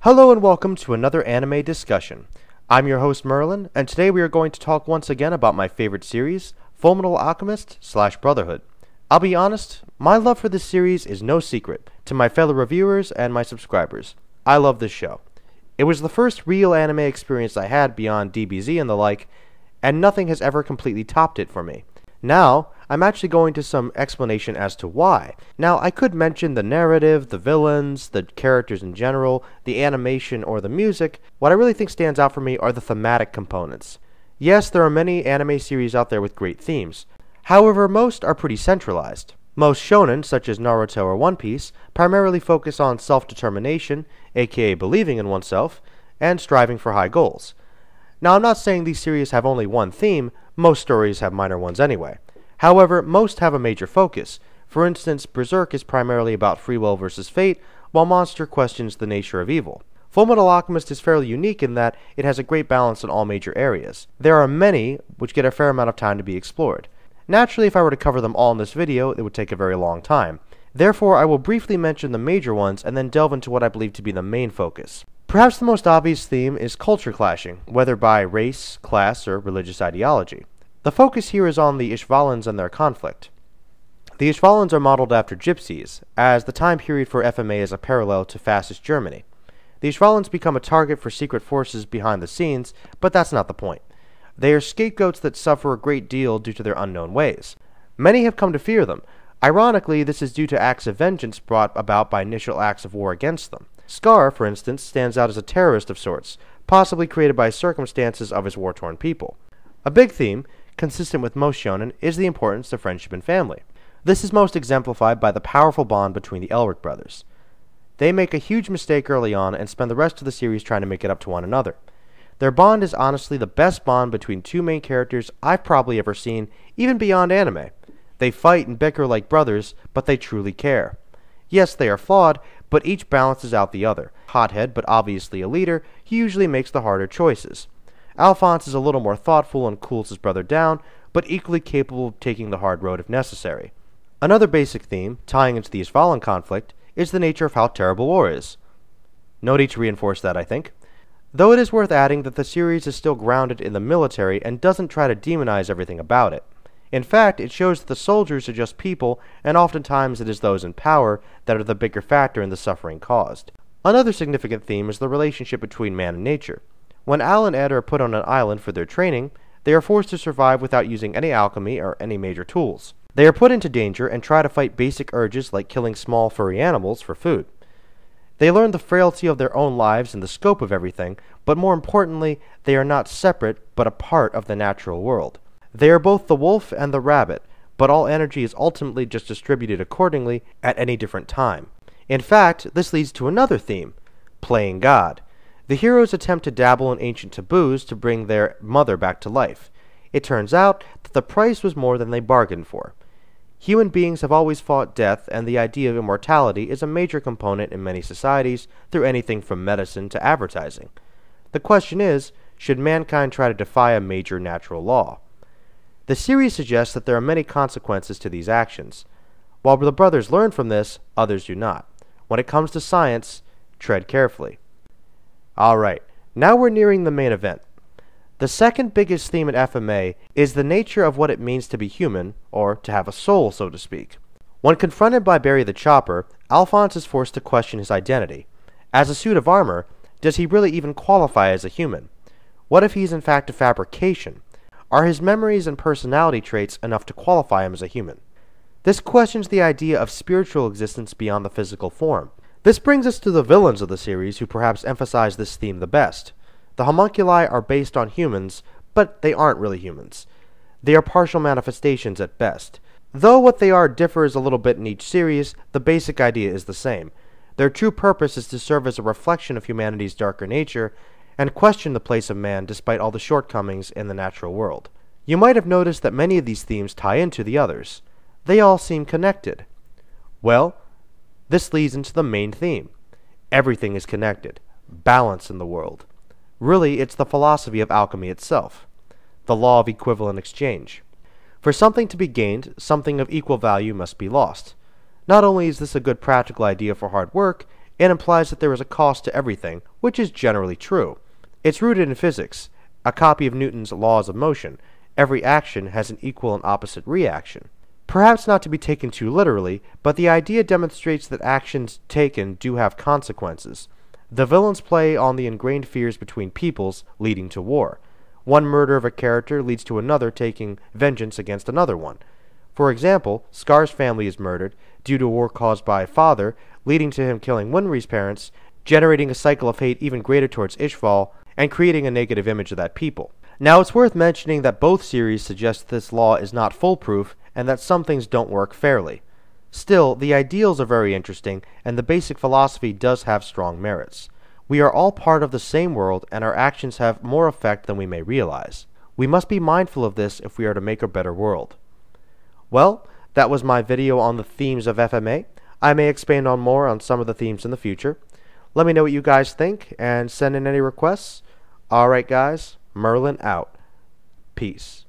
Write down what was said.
Hello and welcome to another anime discussion. I'm your host Merlin, and today we are going to talk once again about my favorite series, Fullmetal Alchemist / Brotherhood. I'll be honest, my love for this series is no secret to my fellow reviewers and my subscribers. I love this show. It was the first real anime experience I had beyond DBZ and the like, and nothing has ever completely topped it for me. Now, I'm actually going to some explanation as to why. Now, I could mention the narrative, the villains, the characters in general, the animation, or the music. What I really think stands out for me are the thematic components. Yes, there are many anime series out there with great themes. However, most are pretty centralized. Most shonen, such as Naruto or One Piece, primarily focus on self-determination, aka believing in oneself, and striving for high goals. Now, I'm not saying these series have only one theme. Most stories have minor ones anyway. However, most have a major focus. For instance, Berserk is primarily about free will versus fate, while Monster questions the nature of evil. Fullmetal Alchemist is fairly unique in that it has a great balance in all major areas. There are many which get a fair amount of time to be explored. Naturally, if I were to cover them all in this video, it would take a very long time. Therefore, I will briefly mention the major ones and then delve into what I believe to be the main focus. Perhaps the most obvious theme is culture clashing, whether by race, class, or religious ideology. The focus here is on the Ishvalans and their conflict. The Ishvalans are modeled after gypsies, as the time period for FMA is a parallel to fascist Germany. The Ishvalans become a target for secret forces behind the scenes, but that's not the point. They are scapegoats that suffer a great deal due to their unknown ways. Many have come to fear them. Ironically, this is due to acts of vengeance brought about by initial acts of war against them. Scar, for instance, stands out as a terrorist of sorts, possibly created by circumstances of his war-torn people. A big theme, consistent with most shonen, is the importance of friendship and family. This is most exemplified by the powerful bond between the Elric brothers. They make a huge mistake early on and spend the rest of the series trying to make it up to one another. Their bond is honestly the best bond between two main characters I've probably ever seen, even beyond anime. They fight and bicker like brothers, but they truly care. Yes, they are flawed, but each balances out the other. Hothead, but obviously a leader, he usually makes the harder choices. Alphonse is a little more thoughtful and cools his brother down, but equally capable of taking the hard road if necessary. Another basic theme, tying into the Ishvalan conflict, is the nature of how terrible war is. No need to reinforce that, I think. Though it is worth adding that the series is still grounded in the military and doesn't try to demonize everything about it. In fact, it shows that the soldiers are just people, and oftentimes it is those in power that are the bigger factor in the suffering caused. Another significant theme is the relationship between man and nature. When Al and Ed are put on an island for their training, they are forced to survive without using any alchemy or any major tools. They are put into danger and try to fight basic urges like killing small furry animals for food. They learn the frailty of their own lives and the scope of everything, but more importantly, they are not separate but a part of the natural world. They are both the wolf and the rabbit, but all energy is ultimately just distributed accordingly at any different time. In fact, this leads to another theme, playing God. The heroes attempt to dabble in ancient taboos to bring their mother back to life. It turns out that the price was more than they bargained for. Human beings have always fought death, and the idea of immortality is a major component in many societies through anything from medicine to advertising. The question is, should mankind try to defy a major natural law? The series suggests that there are many consequences to these actions. While the brothers learn from this, others do not. When it comes to science, tread carefully. Alright, now we're nearing the main event. The second biggest theme in FMA is the nature of what it means to be human, or to have a soul, so to speak. When confronted by Barry the Chopper, Alphonse is forced to question his identity. As a suit of armor, does he really even qualify as a human? What if he's in fact a fabrication? Are his memories and personality traits enough to qualify him as a human? This questions the idea of spiritual existence beyond the physical form. This brings us to the villains of the series who perhaps emphasize this theme the best. The homunculi are based on humans, but they aren't really humans. They are partial manifestations at best. Though what they are differs a little bit in each series, the basic idea is the same. Their true purpose is to serve as a reflection of humanity's darker nature, and question the place of man despite all the shortcomings in the natural world. You might have noticed that many of these themes tie into the others. They all seem connected. Well, this leads into the main theme. Everything is connected. Balance in the world. Really, it's the philosophy of alchemy itself. The law of equivalent exchange. For something to be gained, something of equal value must be lost. Not only is this a good practical idea for hard work, It implies that there is a cost to everything, which is generally true. It's rooted in physics, a copy of Newton's laws of motion. Every action has an equal and opposite reaction. Perhaps not to be taken too literally, but the idea demonstrates that actions taken do have consequences. The villains play on the ingrained fears between peoples, leading to war. One murder of a character leads to another taking vengeance against another one. For example, Scar's family is murdered due to a war caused by a father, leading to him killing Winry's parents, generating a cycle of hate even greater towards Ishval, and creating a negative image of that people. Now, it's worth mentioning that both series suggest this law is not foolproof and that some things don't work fairly. Still, the ideals are very interesting, and the basic philosophy does have strong merits. We are all part of the same world, and our actions have more effect than we may realize. We must be mindful of this if we are to make a better world. Well, that was my video on the themes of FMA. I may expand on more on some of the themes in the future. Let me know what you guys think, and send in any requests. Alright guys, Merlin out. Peace.